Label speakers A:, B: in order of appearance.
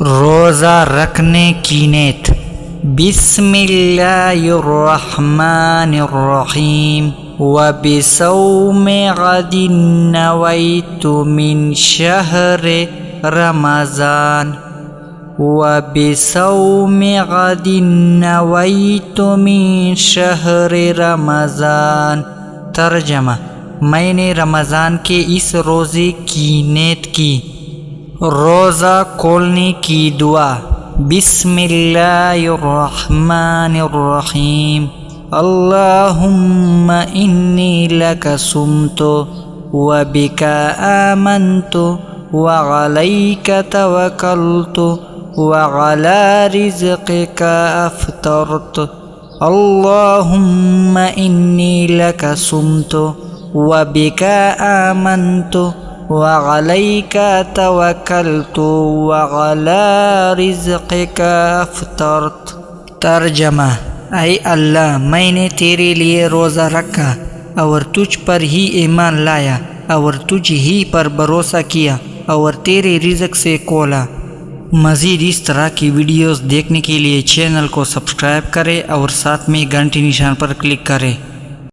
A: روزہ رکھنے کی نیت۔ بسم اللہ الرحمن الرحیم وبصوم غد نویت من شہر رمضان وبصوم غد نویت من شہر رمضان۔ ترجمہ: میں نے رمضان کے اس روزے کی نیت کی۔ روزہ کھولنے کی دعا۔ بسم اللہ الرحمن الرحیم اللہم انی لک صمت وبک آمنت وعلیک توکلت وعلی رزقک افطرت۔ اللہم انی لک صمت وبک آمنت وعلیک توکلت وعلی رزقک افطرت۔ ترجمہ: اے اللہ، میں نے تیرے لیے روزہ رکھا اور تجھ پر ہی ایمان لایا اور تجھ ہی پر بھروسہ کیا اور تیرے رزق سے کھولا۔ مزید اس طرح کی ویڈیوز دیکھنے کے لیے چینل کو سبسکرائب کریں اور ساتھ میں گھنٹی نشان پر کلک کریں۔